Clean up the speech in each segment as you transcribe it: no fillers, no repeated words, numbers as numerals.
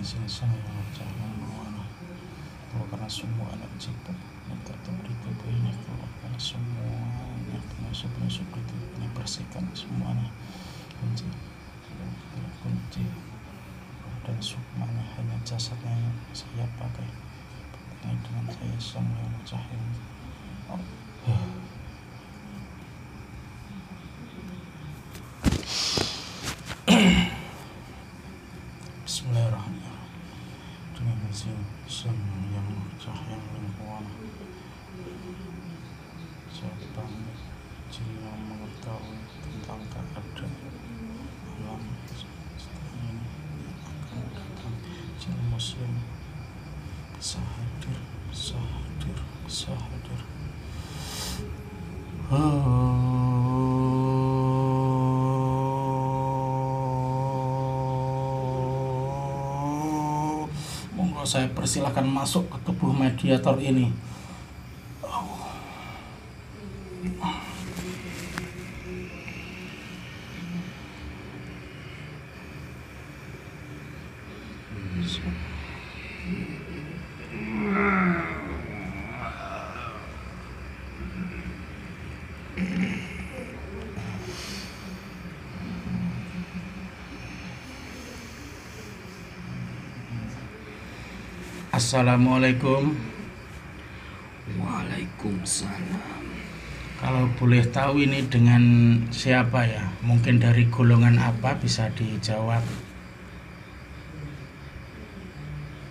izin sang yang bercahaya mewarna keluarkan semua anak cipta yang tertutup di tubuh ini, keluarkan semuanya penyusup-penyusup di tubuh ini, bersihkan semuanya, kunci dan sukmanya hanya jasadnya yang saya pakai dengan saya sang yang bercahaya. Bismillahirrahmanirrahim. Dengan izin sang yang bercahaya mewarna, saya pamit jika mengetahui tentang keadaan alam semesta ini yang akan datang. Jika muslim bisa hadir. Monggo saya persilahkan masuk ke tubuh mediator ini. Assalamualaikum. Waalaikumsalam. Kalau boleh tahu ini dengan siapa ya? Mungkin dari golongan apa, bisa dijawab?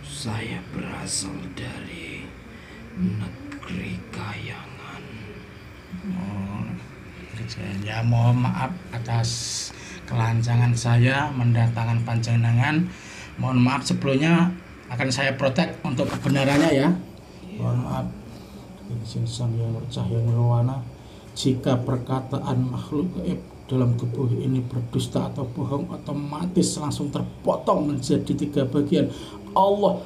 Saya berasal dari negeri Kayangan. Oh, ya mohon maaf atas kelancangan saya mendatangkan panjenengan. Mohon maaf sebelumnya, akan saya protek untuk kebenarannya ya. Mohon maaf. Izin sang yang bercahaya nirwana, jika perkataan makhluk gaib dalam tubuh ini berdusta atau bohong, otomatis langsung terpotong menjadi 3 bagian. Allah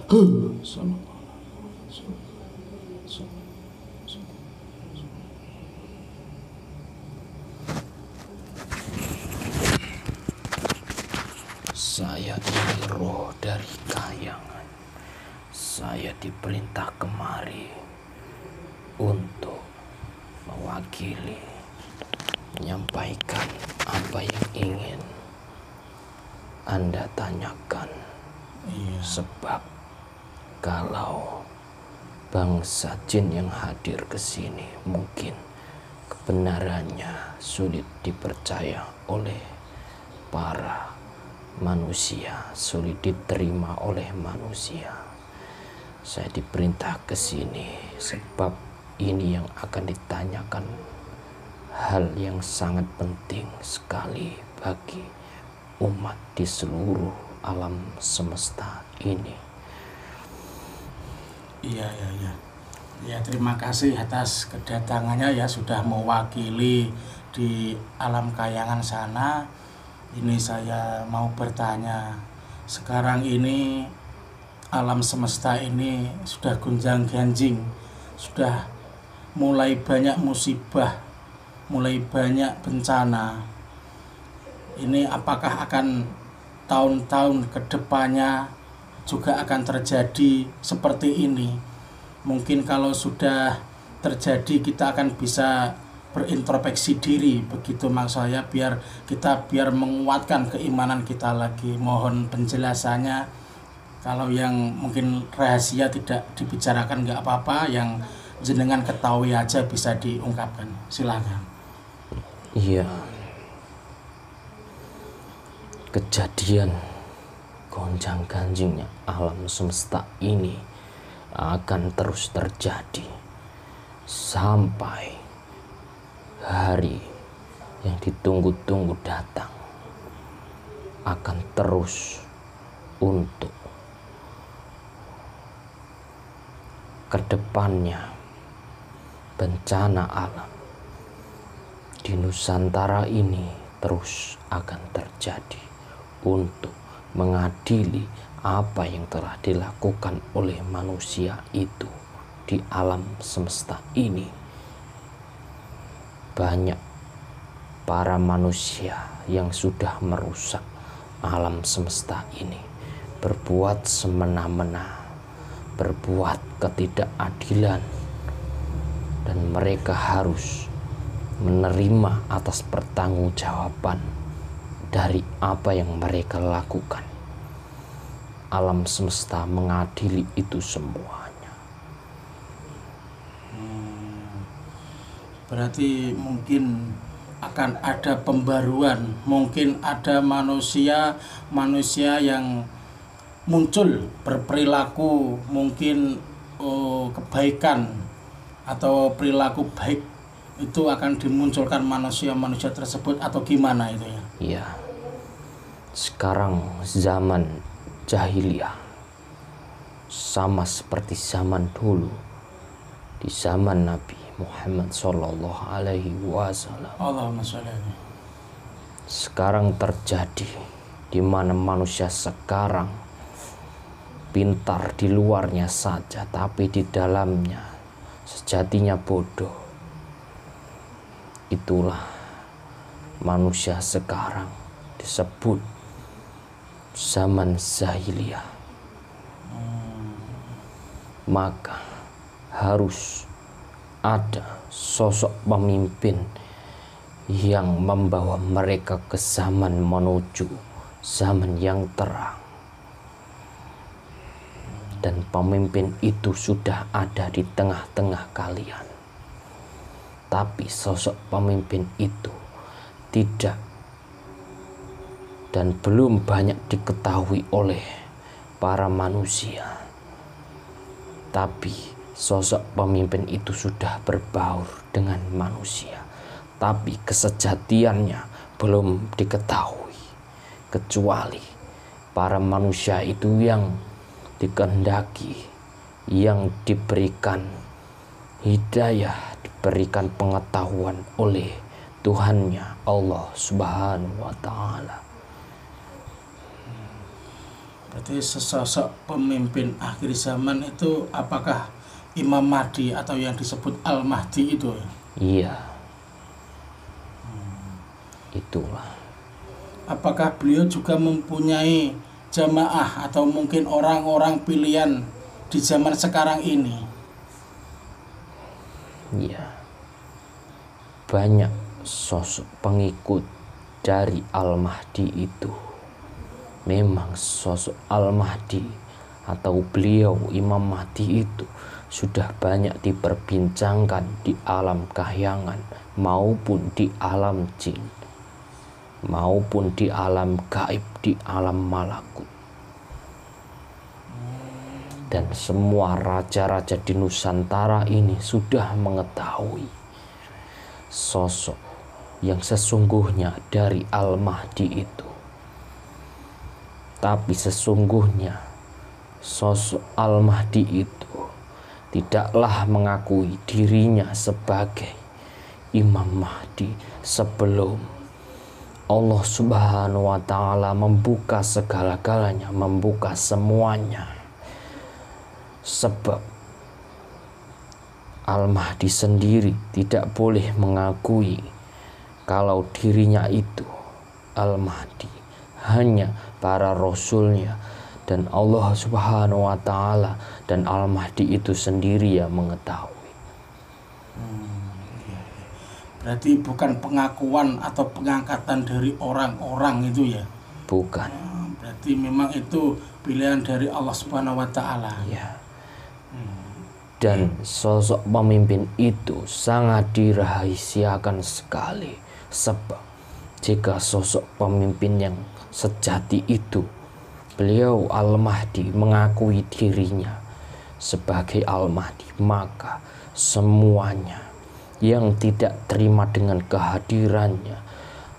Saya ini roh dari Kayangan. Saya diperintah kemari untuk mewakili, menyampaikan apa yang ingin Anda tanyakan. Iya. Sebab kalau bangsa jin yang hadir ke sini mungkin kebenarannya sulit dipercaya oleh para manusia, sulit diterima oleh manusia. Saya diperintah ke sini sebab ini yang akan ditanyakan, hal yang sangat penting sekali bagi umat di seluruh alam semesta ini. Iya. Ya, terima kasih atas kedatangannya ya, sudah mewakili di alam Kayangan sana. Ini saya mau bertanya, sekarang ini alam semesta ini sudah gonjang-ganjing, sudah mulai banyak musibah, mulai banyak bencana. Ini apakah akan tahun-tahun ke depannya juga akan terjadi seperti ini? Mungkin kalau sudah terjadi kita akan bisa berintrospeksi diri, begitu maksud saya, biar menguatkan keimanan kita lagi. Mohon penjelasannya. Kalau yang mungkin rahasia tidak dibicarakan nggak apa-apa, yang jenengan ketahui aja bisa diungkapkan. Silakan. Iya. Kejadian gonjang-ganjingnya alam semesta ini akan terus terjadi sampai hari yang ditunggu-tunggu datang. Akan terus untuk kedepannya bencana alam di Nusantara ini terus akan terjadi untuk mengadili apa yang telah dilakukan oleh manusia itu di alam semesta ini. Banyak para manusia yang sudah merusak alam semesta ini berbuat semena-mena, berbuat ketidakadilan, dan mereka harus menerima atas pertanggungjawaban dari apa yang mereka lakukan. Alam semesta mengadili itu semuanya. Berarti mungkin akan ada pembaruan, mungkin ada manusia yang muncul berperilaku mungkin kebaikan atau perilaku baik itu akan dimunculkan manusia-manusia tersebut, atau gimana itu ya? Iya. Sekarang zaman jahiliyah sama seperti zaman dulu, di zaman Nabi Muhammad Sallallahu Alaihi Wasallam. Allahumma sholli. Sekarang terjadi di mana manusia sekarang pintar di luarnya saja, tapi di dalamnya sejatinya bodoh. Itulah manusia sekarang disebut zaman jahiliyah. Maka harus ada sosok pemimpin yang membawa mereka ke zaman menuju zaman yang terang. Dan pemimpin itu sudah ada di tengah-tengah kalian. Tapi sosok pemimpin itu tidak dan belum banyak diketahui oleh para manusia. Tapi sosok pemimpin itu sudah berbaur dengan manusia, tapi kesejatiannya belum diketahui, kecuali para manusia itu yang dikehendaki, yang diberikan hidayah, diberikan pengetahuan oleh Tuhannya Allah Subhanahu wa Ta'ala. Berarti sesosok pemimpin akhir zaman itu apakah Imam Mahdi atau yang disebut Al-Mahdi itu? Iya. Itulah. Apakah beliau juga mempunyai jamaah atau mungkin orang-orang pilihan di zaman sekarang ini? Iya. Banyak sosok pengikut dari Al-Mahdi itu. Memang sosok Al-Mahdi atau beliau Imam Mahdi itu sudah banyak diperbincangkan di alam kahyangan maupun di alam jin, maupun di alam gaib, di alam malakut. Dan semua raja-raja di Nusantara ini sudah mengetahui sosok yang sesungguhnya dari Al-Mahdi itu. Tapi sesungguhnya sosok Al-Mahdi itu tidaklah mengakui dirinya sebagai Imam Mahdi sebelum Allah Subhanahu wa Ta'ala membuka segala-galanya, membuka semuanya. Sebab Al-Mahdi sendiri tidak boleh mengakui kalau dirinya itu Al-Mahdi. Hanya para rasulnya dan Allah Subhanahu wa Ta'ala dan Al-Mahdi itu sendiri yang mengetahui. Berarti bukan pengakuan atau pengangkatan dari orang-orang itu ya? Bukan. Berarti memang itu pilihan dari Allah Subhanahu wa Ta'ala. Ya. Dan sosok pemimpin itu sangat dirahasiakan sekali. Sebab jika sosok pemimpin yang sejati itu, beliau Al-Mahdi, mengakui dirinya sebagai Al-Mahdi, maka semuanya yang tidak terima dengan kehadirannya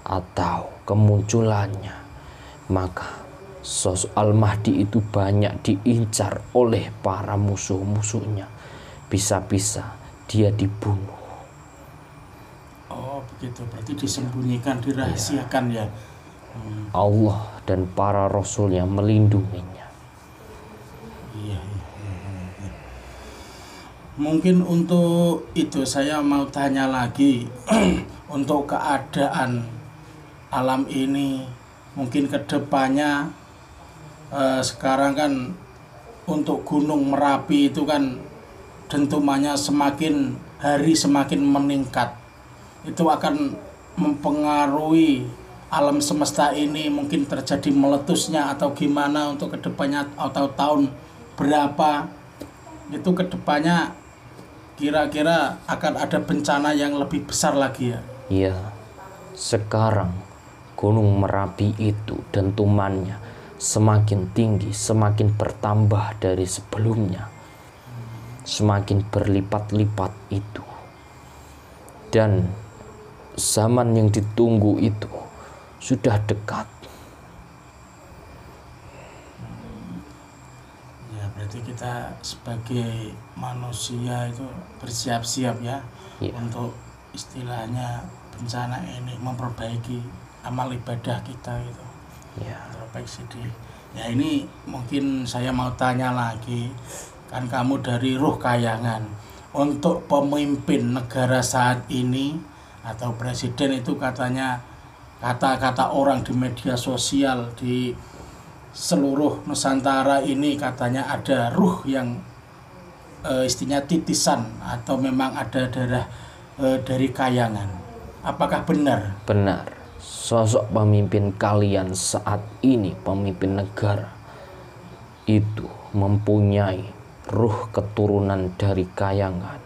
atau kemunculannya, maka sosok Al-Mahdi itu banyak diincar oleh para musuh-musuhnya. Bisa-bisa dia dibunuh. Oh begitu, berarti disembunyikan, dirahasiakan ya. Allah dan para rasulnya melindunginya. Iya. Mungkin untuk itu saya mau tanya lagi untuk keadaan alam ini, mungkin kedepannya sekarang kan untuk Gunung Merapi itu kan dentumannya semakin hari semakin meningkat. Itu akan mempengaruhi alam semesta ini, mungkin terjadi meletusnya atau gimana untuk kedepannya, atau tahun berapa itu kedepannya kira-kira akan ada bencana yang lebih besar lagi ya. Iya, sekarang Gunung Merapi itu dentumannya semakin tinggi, semakin bertambah dari sebelumnya, semakin berlipat-lipat itu. Dan zaman yang ditunggu itu sudah dekat. Ya, berarti kita sebagai manusia itu bersiap-siap ya, Ya. untuk istilahnya bencana ini, memperbaiki amal ibadah kita gitu. Ya, Introspeksi diri. Ya, ini mungkin saya mau tanya lagi, kan kamu dari Ruh Kayangan, untuk pemimpin negara saat ini atau presiden itu katanya, kata-kata orang di media sosial di seluruh Nusantara ini katanya ada ruh yang istilahnya titisan atau memang ada darah dari Kayangan. Apakah benar? benar. Sosok pemimpin kalian saat ini, pemimpin negara, itu mempunyai ruh keturunan dari Kayangan.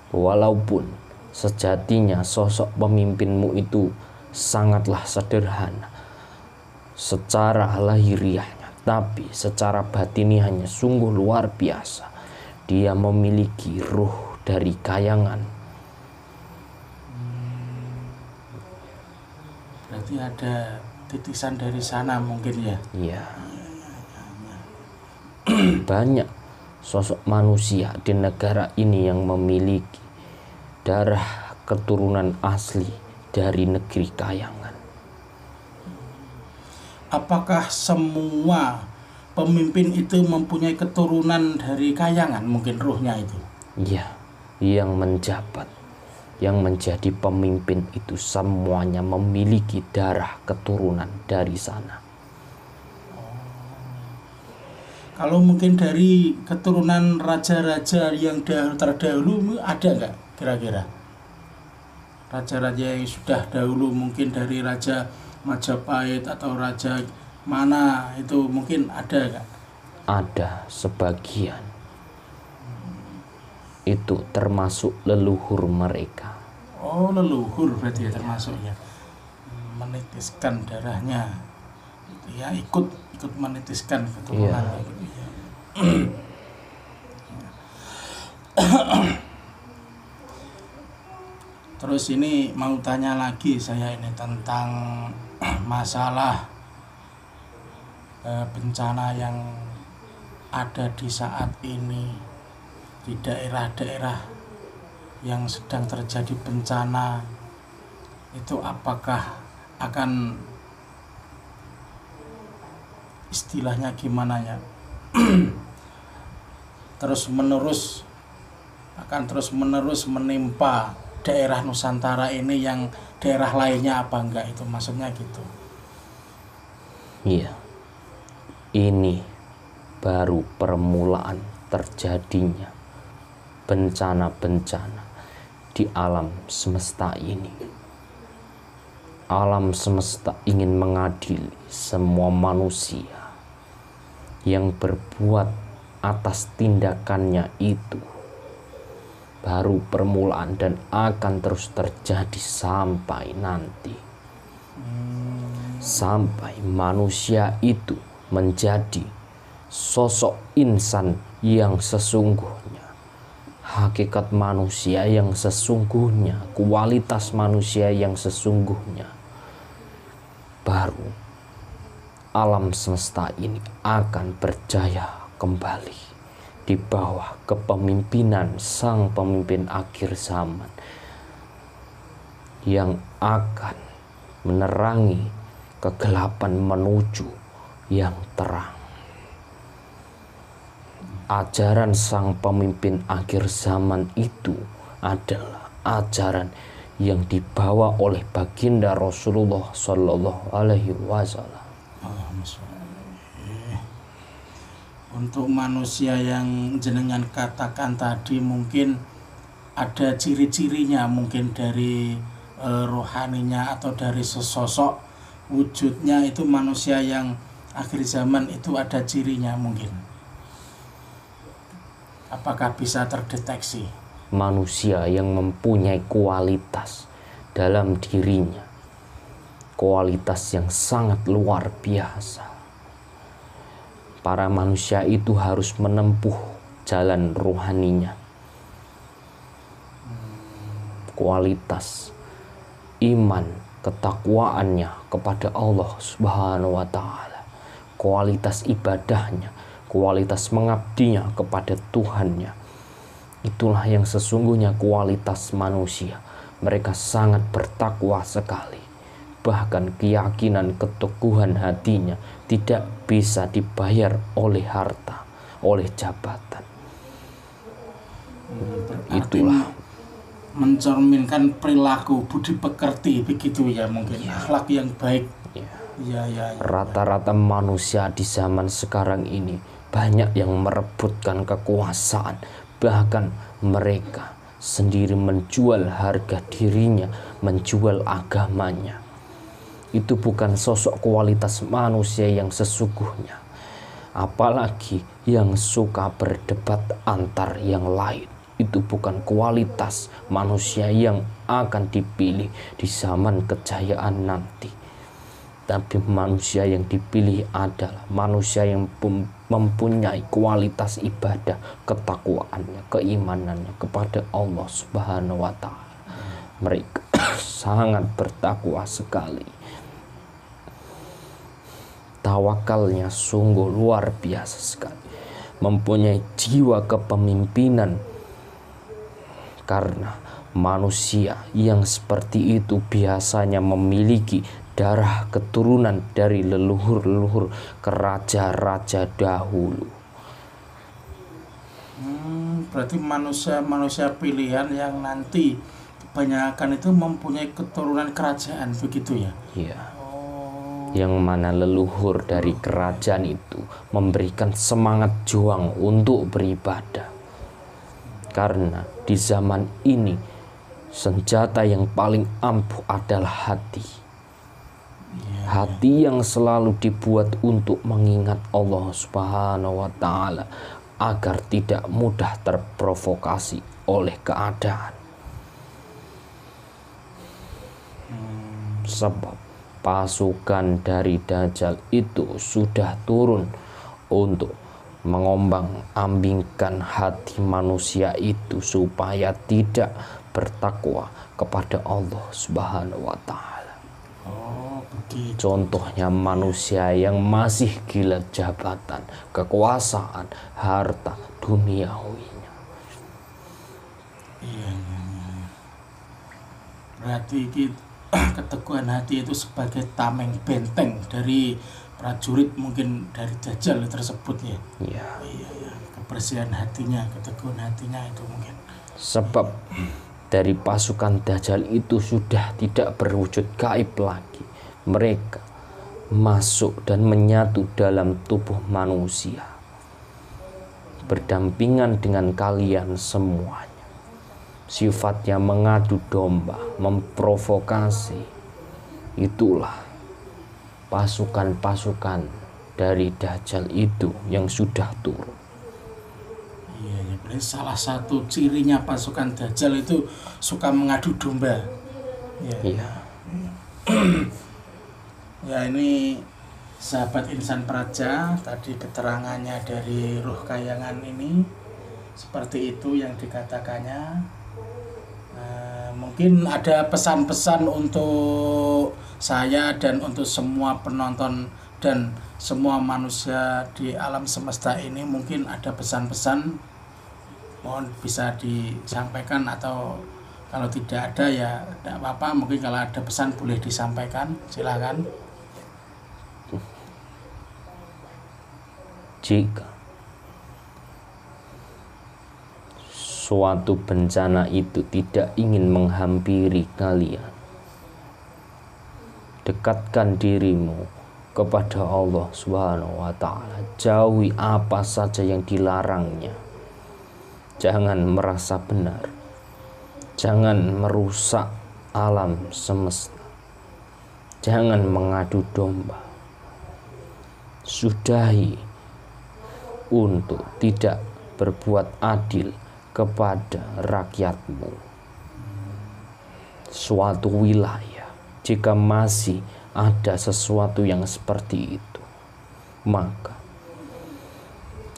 Walaupun sejatinya sosok pemimpinmu itu sangatlah sederhana secara lahiriahnya, tapi secara batiniahnya sungguh luar biasa. Dia memiliki ruh dari Kayangan. Berarti ada titisan dari sana mungkin ya. Ya, banyak sosok manusia di negara ini yang memiliki darah keturunan asli dari negeri Kayangan. Apakah semua pemimpin itu mempunyai keturunan dari Kayangan, mungkin ruhnya itu? Ya, yang menjabat, yang menjadi pemimpin itu semuanya memiliki darah keturunan dari sana. Kalau mungkin dari keturunan raja-raja yang terdahulu ada nggak kira-kira? Raja-raja yang sudah dahulu, mungkin dari Raja Majapahit atau raja mana itu, mungkin ada nggak? Ada sebagian. Itu termasuk leluhur mereka. Oh, leluhur berarti ya termasuk ya. Menitiskan darahnya. Ya, ikut menitiskan keturunannya gitu ya. Terus ini mau tanya lagi saya ini tentang masalah bencana yang ada di saat ini di daerah-daerah yang sedang terjadi bencana itu, apakah akan istilahnya gimana ya, akan terus menerus menimpa daerah Nusantara ini yang daerah lainnya apa enggak, itu maksudnya gitu. Iya, ini baru permulaan terjadinya bencana-bencana di alam semesta ini. Alam semesta ingin mengadili semua manusia yang berbuat atas tindakannya itu. Baru permulaan dan akan terus terjadi sampai nanti. Sampai manusia itu menjadi sosok insan yang sesungguhnya. Hakikat manusia yang sesungguhnya, kualitas manusia yang sesungguhnya, baru alam semesta ini akan berjaya kembali di bawah kepemimpinan sang pemimpin akhir zaman yang akan menerangi kegelapan menuju yang terang. Ajaran sang pemimpin akhir zaman itu adalah ajaran yang dibawa oleh baginda Rasulullah Shallallahu Alaihi Wasallam. Untuk manusia yang jenengan katakan tadi mungkin ada ciri-cirinya, mungkin dari rohaninya atau dari sesosok wujudnya itu manusia yang akhir zaman itu ada cirinya mungkin. Apakah bisa terdeteksi? Manusia yang mempunyai kualitas dalam dirinya, kualitas yang sangat luar biasa. Para manusia itu harus menempuh jalan rohaninya. Kualitas iman, ketakwaannya kepada Allah Subhanahu wa Ta'ala, kualitas ibadahnya, kualitas mengabdinya kepada Tuhannya. Itulah yang sesungguhnya kualitas manusia. Mereka sangat bertakwa sekali. Bahkan keyakinan keteguhan hatinya tidak bisa dibayar oleh harta, oleh jabatan. Itulah mencerminkan perilaku budi pekerti begitu ya, mungkin akhlak yang baik. Ya. Rata-rata manusia di zaman sekarang ini banyak yang merebutkan kekuasaan, bahkan mereka sendiri menjual harga dirinya, menjual agamanya. Itu bukan sosok kualitas manusia yang sesungguhnya. Apalagi yang suka berdebat antar yang lain. Itu bukan kualitas manusia yang akan dipilih di zaman kejayaan nanti. Tapi manusia yang dipilih adalah manusia yang mempunyai kualitas ibadah, ketakwaannya, keimanannya kepada Allah Subhanahu wa Ta'ala. Mereka sangat bertakwa sekali. Tawakalnya sungguh luar biasa sekali. Mempunyai jiwa kepemimpinan. Karena manusia yang seperti itu biasanya memiliki darah keturunan dari leluhur-leluhur raja-raja dahulu. Berarti manusia pilihan yang nanti kebanyakan itu mempunyai keturunan kerajaan begitu ya? Iya. Yang mana leluhur dari kerajaan itu memberikan semangat juang untuk beribadah. Karena di zaman ini senjata yang paling ampuh adalah hati. Hati yang selalu dibuat untuk mengingat Allah Subhanahu wa Ta'ala agar tidak mudah terprovokasi oleh keadaan. Sebab pasukan dari Dajjal itu sudah turun untuk mengombang-ambingkan hati manusia itu supaya tidak bertakwa kepada Allah Subhanahu wa Ta'ala. Contohnya manusia yang masih gila jabatan, kekuasaan, harta duniawinya. Iya. Berarti keteguhan hati itu sebagai tameng benteng dari prajurit, mungkin dari Dajjal tersebut ya. Iya. Kebersihan hatinya, keteguhan hatinya itu mungkin. Sebab dari pasukan Dajjal itu sudah tidak berwujud gaib lagi. Mereka masuk dan menyatu dalam tubuh manusia, berdampingan dengan kalian semuanya. Sifatnya mengadu domba, memprovokasi. Itulah pasukan-pasukan dari Dajjal itu yang sudah turun. Iya, berarti salah satu cirinya pasukan Dajjal itu suka mengadu domba. Iya. Ya, ini sahabat Insan Praja, tadi keterangannya dari Ruh Kayangan ini seperti itu yang dikatakannya. Mungkin ada pesan-pesan untuk saya dan untuk semua penonton dan semua manusia di alam semesta ini. Mungkin ada pesan-pesan, mohon bisa disampaikan, atau kalau tidak ada ya tidak apa-apa. Mungkin kalau ada pesan boleh disampaikan, silakan. Jika suatu bencana itu tidak ingin menghampiri kalian, dekatkan dirimu kepada Allah Subhanahu wa Ta'ala. Jauhi apa saja yang dilarangnya. Jangan merasa benar, jangan merusak alam semesta, jangan mengadu domba. Sudahi untuk tidak berbuat adil kepada rakyatmu. Suatu wilayah jika masih ada sesuatu yang seperti itu, maka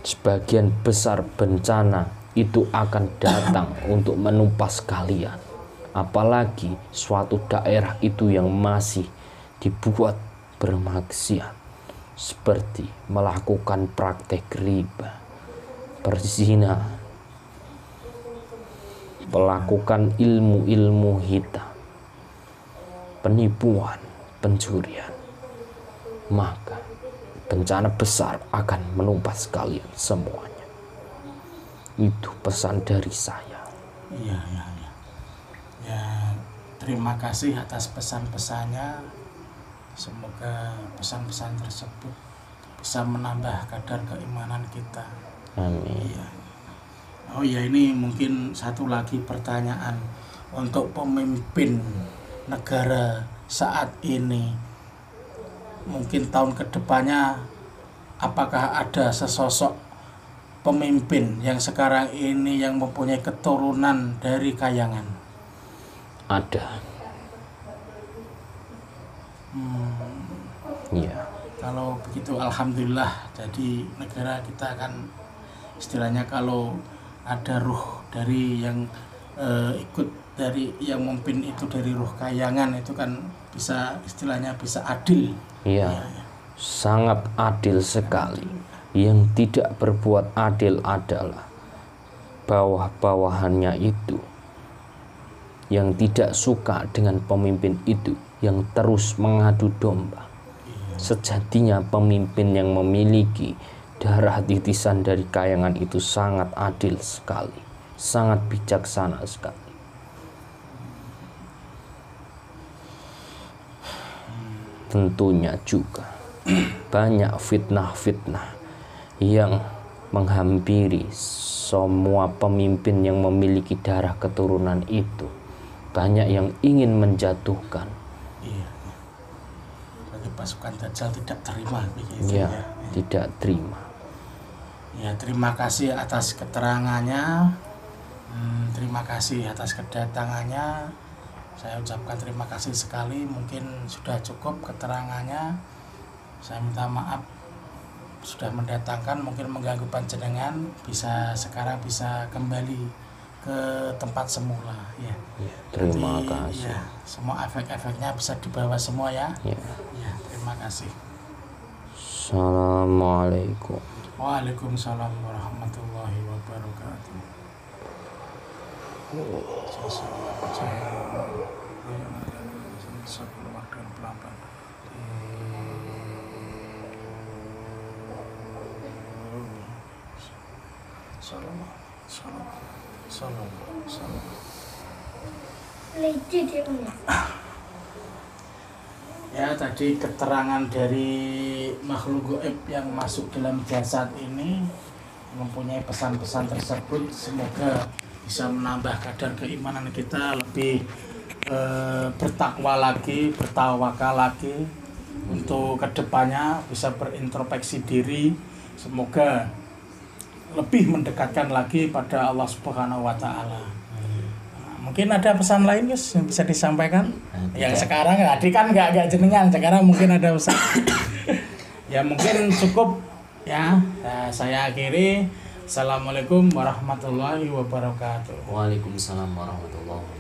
sebagian besar bencana itu akan datang untuk menumpas kalian. Apalagi suatu daerah itu yang masih dibuat bermaksiat, seperti melakukan praktek riba, berzina, melakukan ilmu-ilmu hitam, penipuan, pencurian, maka bencana besar akan menumpas kalian semuanya. Itu pesan dari saya. Iya. Ya, terima kasih atas pesan-pesannya. Semoga pesan-pesan tersebut bisa menambah kadar keimanan kita. Amin. Iya. Oh ya, ini mungkin satu lagi pertanyaan untuk pemimpin negara saat ini. Mungkin tahun kedepannya, apakah ada sesosok pemimpin yang sekarang ini yang mempunyai keturunan dari Kayangan? Ada. Iya. Kalau begitu alhamdulillah. Jadi negara kita kan istilahnya kalau ada ruh dari yang ikut dari yang memimpin itu dari ruh Kayangan, itu kan bisa istilahnya bisa adil. Iya. Sangat adil sekali. Yang tidak berbuat adil adalah bawah-bawahannya itu, yang tidak suka dengan pemimpin itu, yang terus mengadu domba. Sejatinya pemimpin yang memiliki darah titisan dari Kayangan itu sangat adil sekali, sangat bijaksana sekali. Tentunya juga banyak fitnah-fitnah yang menghampiri semua pemimpin yang memiliki darah keturunan itu. Banyak yang ingin menjatuhkan. Iya. Bagi pasukan Dajjal tidak terima begitu Ya, ya. tidak terima. Ya, terima kasih atas keterangannya. Terima kasih atas kedatangannya. Saya ucapkan terima kasih sekali. Mungkin sudah cukup keterangannya. Saya minta maaf sudah mendatangkan, mungkin mengganggu panjenengan. Sekarang bisa kembali ke tempat semula ya. Terima Nanti, kasih. ya, semua efek-efeknya bisa dibawa semua ya. Ya. Terima kasih. Assalamualaikum. Waalaikumsalam warahmatullahi wabarakatuh. Ya, tadi keterangan dari makhluk gaib yang masuk dalam jasad ini mempunyai pesan-pesan tersebut. Semoga bisa menambah kadar keimanan kita, lebih bertakwa lagi, bertawakal lagi, untuk kedepannya bisa berintrospeksi diri. Semoga lebih mendekatkan lagi pada Allah Subhanahu wa Ta'ala. Mungkin ada pesan lain Gus yang bisa disampaikan? Yang sekarang tadi kan nggak jenengan, sekarang mungkin ada pesan. Ya mungkin cukup ya. Saya akhiri. Assalamualaikum warahmatullahi wabarakatuh. Waalaikumsalam warahmatullahi wabarakatuh.